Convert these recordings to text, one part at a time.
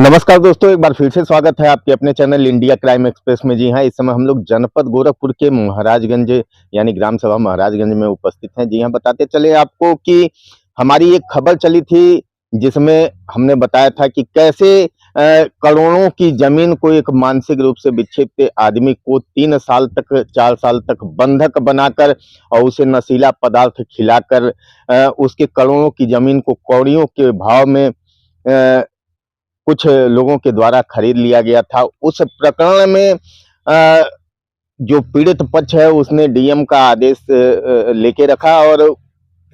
नमस्कार दोस्तों, एक बार फिर से स्वागत है आपके अपने चैनल इंडिया क्राइम एक्सप्रेस में। जी हाँ, इस समय हम लोग जनपद गोरखपुर के महाराजगंज यानी ग्राम सभा महाराजगंज में उपस्थित हैं। जी हाँ, बताते चले आपको कि हमारी एक खबर चली थी जिसमें हमने बताया था कि कैसे करोड़ों की जमीन को एक मानसिक रूप से विक्षिप्त आदमी को 3 साल तक 4 साल तक बंधक बनाकर और उसे नशीला पदार्थ खिलाकर उसके करोड़ों की जमीन को कौड़ियों के भाव में कुछ लोगों के द्वारा खरीद लिया गया था। उस प्रकरण में जो पीड़ित पक्ष है उसने डीएम का आदेश लेके रखा और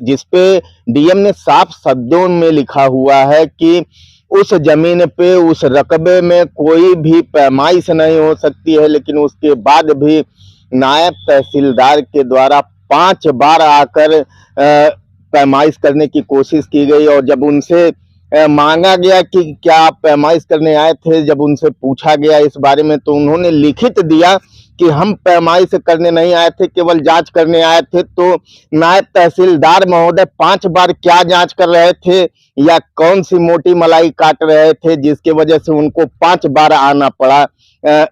जिसपे डीएम ने साफ शब्दों में लिखा हुआ है कि उस जमीन पे उस रकबे में कोई भी पैमाइश नहीं हो सकती है। लेकिन उसके बाद भी नायब तहसीलदार के द्वारा 5 बार आकर पैमाइश करने की कोशिश की गई और जब उनसे मांगा गया कि क्या आप पैमाइश करने आए थे, जब उनसे पूछा गया इस बारे में तो उन्होंने लिखित दिया कि हम पैमाइश करने नहीं आए थे, केवल जांच करने आए थे। तो नायब तहसीलदार महोदय 5 बार क्या जांच कर रहे थे या कौन सी मोटी मलाई काट रहे थे जिसकी वजह से उनको 5 बार आना पड़ा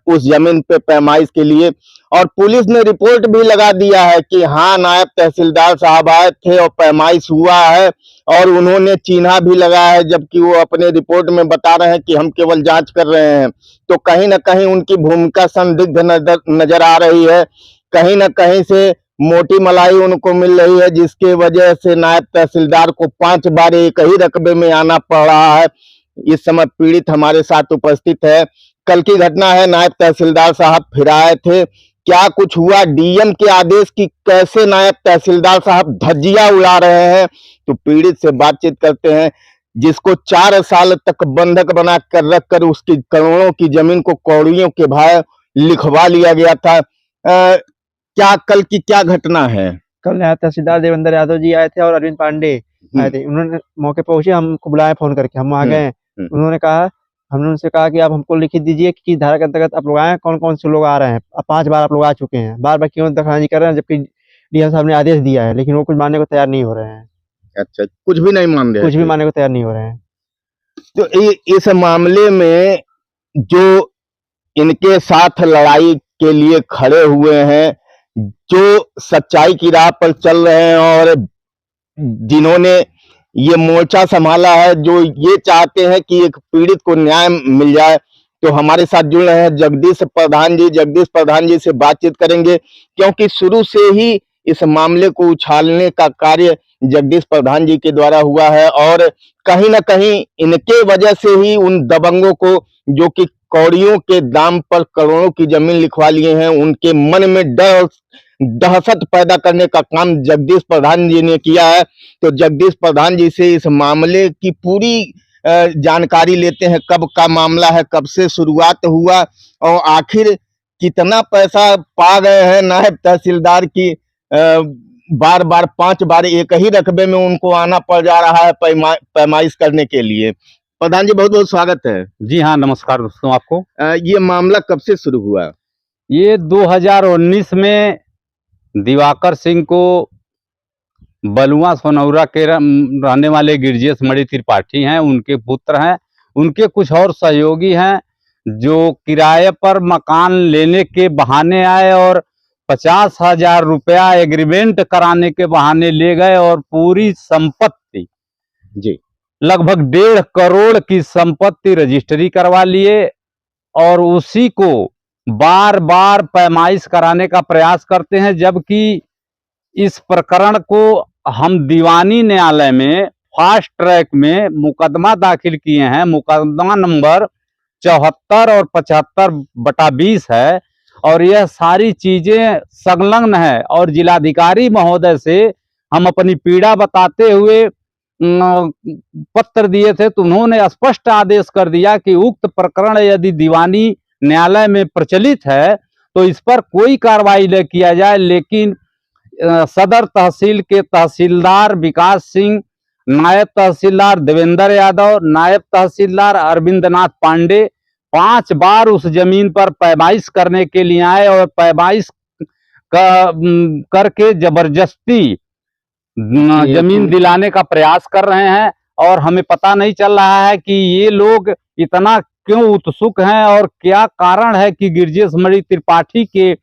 उस जमीन पे पैमाइश के लिए। और पुलिस ने रिपोर्ट भी लगा दिया है कि हाँ, नायब तहसीलदार साहब आए थे और पैमाइश हुआ है और उन्होंने चिन्हा भी लगाया है, जबकि वो अपने रिपोर्ट में बता रहे हैं कि हम केवल जांच कर रहे हैं। तो कहीं ना कहीं उनकी भूमिका संदिग्ध नजर आ रही है। कहीं ना कहीं से मोटी मलाई उनको मिल रही है जिसके वजह से नायब तहसीलदार को 5 बार एक ही रकबे में आना पड़ रहा है। इस समय पीड़ित हमारे साथ उपस्थित है। कल की घटना है, नायब तहसीलदार साहब फिर आए थे, क्या कुछ हुआ, डीएम के आदेश की कैसे नायब तहसीलदार साहब धज्जियां उड़ा रहे हैं। तो पीड़ित से बातचीत करते हैं जिसको 4 साल तक बंधक बना कर रखकर उसकी करोड़ों की जमीन को कौड़ियों के भाव लिखवा लिया गया था। क्या कल की क्या घटना है? कल नायब तहसीलदार देवेंद्र यादव जी आए थे और अरविंद पांडे आए थे। उन्होंने मौके पर पहुंचे, हमको बुलाया फोन करके, हम आ गए। उन्होंने कहा, हमने उनसे कहा कि आप हमको लिखित दीजिए कि धारा के अंतर्गत आप लोग आए, कौन कौन से लोग आ रहे हैं। अब 5 बार आप लोग आ चुके हैं, बार बार क्यों दखलंदाजी कर रहे हैं, जबकि डीएम साहब ने आदेश दिया है, लेकिन वो कुछ मानने को तैयार नहीं हो रहे हैं। अच्छा, कुछ भी नहीं मान रहे, कुछ भी मानने को तैयार नहीं हो रहे हैं। तो इस मामले में जो इनके साथ लड़ाई के लिए खड़े हुए हैं, जो सच्चाई की राह पर चल रहे हैं और जिन्होंने ये मोर्चा संभाला है, जो ये चाहते हैं कि एक पीड़ित को न्याय मिल जाए, तो हमारे साथ जुड़ रहे हैं जगदीश प्रधान जी। जगदीश प्रधान जी से बातचीत करेंगे क्योंकि शुरू से ही इस मामले को उछालने का कार्य जगदीश प्रधान जी के द्वारा हुआ है और कहीं ना कहीं इनके वजह से ही उन दबंगों को, जो कि कौड़ियों के दाम पर करोड़ों की जमीन लिखवा लिए हैं, उनके मन में डर दहशत पैदा करने का काम जगदीश प्रधान जी ने किया है। तो जगदीश प्रधान जी से इस मामले की पूरी जानकारी लेते हैं, कब का मामला है, कब से शुरुआत हुआ और आखिर कितना पैसा पा गए हैं नायब तहसीलदार की। बार बार 5 बार एक ही रकबे में उनको आना पड़ जा रहा है पैमाइश करने के लिए। प्रधान जी, बहुत बहुत स्वागत है। जी हाँ, नमस्कार दोस्तों आपको। ये मामला कब से शुरू हुआ? ये 2019 में दिवाकर सिंह को बलुआ सोनौरा के रहने वाले गिरजेश मणि त्रिपाठी हैं, उनके पुत्र हैं। उनके कुछ और सहयोगी हैं जो किराए पर मकान लेने के बहाने आए और 50,000 रुपया एग्रीमेंट कराने के बहाने ले गए और पूरी संपत्ति जी लगभग 1.5 करोड़ की संपत्ति रजिस्ट्री करवा लिए और उसी को बार बार पैमाइश कराने का प्रयास करते हैं। जबकि इस प्रकरण को हम दीवानी न्यायालय में फास्ट ट्रैक में मुकदमा दाखिल किए हैं। मुकदमा नंबर 74 और 75/20 है और यह सारी चीजें संलग्न है। और जिलाधिकारी महोदय से हम अपनी पीड़ा बताते हुए पत्र दिए थे, तो उन्होंने स्पष्ट आदेश कर दिया कि उक्त प्रकरण यदि दीवानी न्यायालय में प्रचलित है तो इस पर कोई कार्रवाई न किया जाए। लेकिन सदर तहसील के तहसीलदार विकास सिंह, नायब तहसीलदार देवेंद्र यादव, नायब तहसीलदार अरविंदनाथ पांडे 5 बार उस जमीन पर पैमाइश करने के लिए आए और पैमाइश करके जबरदस्ती जमीन दिलाने का प्रयास कर रहे हैं। और हमें पता नहीं चल रहा है कि ये लोग इतना क्यों उत्सुक हैं और क्या कारण है कि गिरजेश मणि त्रिपाठी के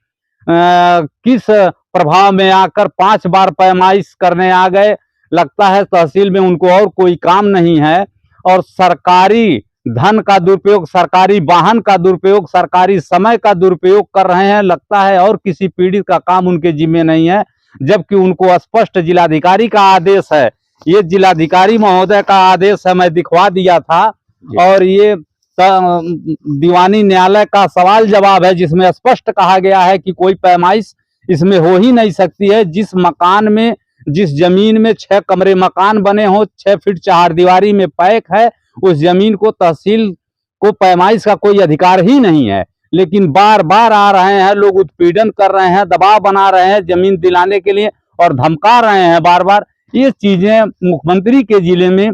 किस प्रभाव में आकर 5 बार पैमाइश करने आ गए। लगता है तहसील में उनको और कोई काम नहीं है और सरकारी धन का दुरुपयोग, सरकारी वाहन का दुरुपयोग, सरकारी समय का दुरुपयोग कर रहे हैं। लगता है और किसी पीड़ित का काम उनके जिम्मे नहीं है, जबकि उनको स्पष्ट जिलाधिकारी का आदेश है। ये जिलाधिकारी महोदय का आदेश है, मैं दिखवा दिया था। और ये दीवानी न्यायालय का सवाल जवाब है जिसमें स्पष्ट कहा गया है कि कोई पैमाइश इसमें हो ही नहीं सकती है। जिस मकान में, जिस जमीन में 6 कमरे मकान बने हो, 6 फीट 4 दीवारी में पैक है, उस जमीन को तहसील को पैमाइश का कोई अधिकार ही नहीं है। लेकिन बार बार आ रहे हैं लोग, उत्पीड़न कर रहे हैं, दबाव बना रहे हैं जमीन दिलाने के लिए और धमका रहे हैं बार बार। ये चीजें मुख्यमंत्री के जिले में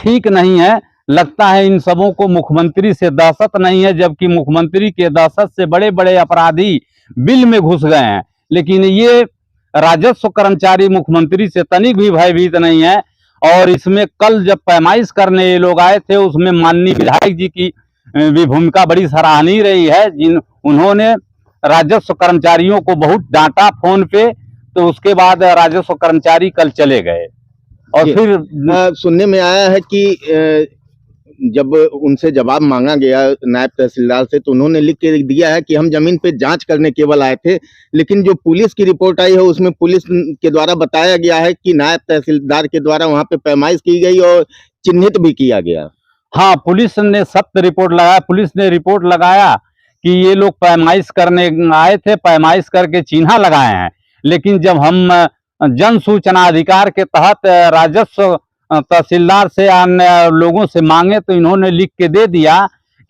ठीक नहीं है। लगता है इन सबों को मुख्यमंत्री से दहशत नहीं है, जबकि मुख्यमंत्री के दहशत से बड़े बड़े अपराधी बिल में घुस गए हैं। लेकिन ये राजस्व कर्मचारी मुख्यमंत्री से तनिक भी भयभीत नहीं है। और इसमें कल जब पैमाइश करने ये लोग आए थे, उसमें माननीय विधायक जी की भी भूमिका बड़ी सराहनीय रही है। उन्होंने राजस्व कर्मचारियों को बहुत डांटा फोन पे, तो उसके बाद राजस्व कर्मचारी कल चले गए। और फिर सुनने में आया है कि जब उनसे जवाब मांगा गया नायब तहसीलदार से, तो उन्होंने लिख के दिया है कि हम जमीन पे जांच करने केवल आए थे। लेकिन जो पुलिस की रिपोर्ट आई है उसमें पुलिस के द्वारा बताया गया है कि नायब तहसीलदार के द्वारा वहां पे पैमाइश की गई और चिन्हित भी किया गया। हाँ, पुलिस ने सख्त रिपोर्ट लगाया। पुलिस ने रिपोर्ट लगाया कि ये लोग पैमाइश करने आए थे, पैमाइश करके चिन्हा लगाए हैं। लेकिन जब हम जन सूचना अधिकार के तहत राजस्व तहसीलदार से अन्य लोगों से मांगे, तो इन्होंने लिख के दे दिया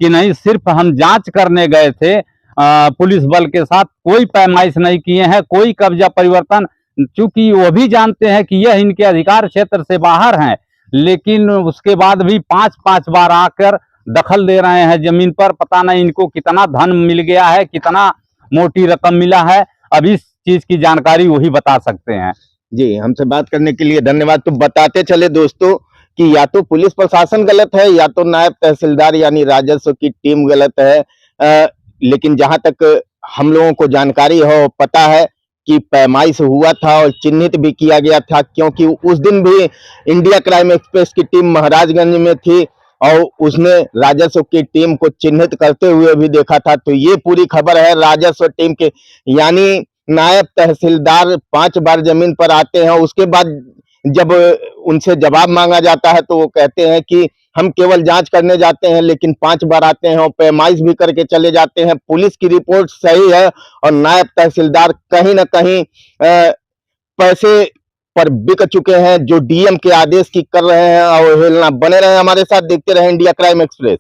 कि नहीं, सिर्फ हम जांच करने गए थे, पुलिस बल के साथ कोई पैमाइश नहीं किए हैं, कोई कब्जा परिवर्तन। चूंकि वो भी जानते हैं कि यह इनके अधिकार क्षेत्र से बाहर हैं, लेकिन उसके बाद भी 5-5 बार आकर दखल दे रहे हैं जमीन पर। पता नहीं इनको कितना धन मिल गया है, कितना मोटी रकम मिला है, अब इस चीज की जानकारी वही बता सकते हैं। जी, हमसे बात करने के लिए धन्यवाद। तो बताते चले दोस्तों कि या तो पुलिस प्रशासन गलत है या तो नायब तहसीलदार यानी राजस्व की टीम गलत है। लेकिन जहां तक हम लोगों को जानकारी हो, पता है कि पैमाइश हुआ था और चिन्हित भी किया गया था, क्योंकि उस दिन भी इंडिया क्राइम एक्सप्रेस की टीम महाराजगंज में थी और उसने राजस्व की टीम को चिन्हित करते हुए भी देखा था। तो ये पूरी खबर है राजस्व टीम के, यानी नायब तहसीलदार 5 बार जमीन पर आते हैं, उसके बाद जब उनसे जवाब मांगा जाता है तो वो कहते हैं कि हम केवल जांच करने जाते हैं, लेकिन 5 बार आते हैं और पैमाइश भी करके चले जाते हैं। पुलिस की रिपोर्ट सही है और नायब तहसीलदार कहीं ना कहीं पैसे पर बिक चुके हैं, जो डीएम के आदेश की कर रहे हैं और हिलना। बने रहे हमारे साथ, देखते रहे इंडिया क्राइम एक्सप्रेस।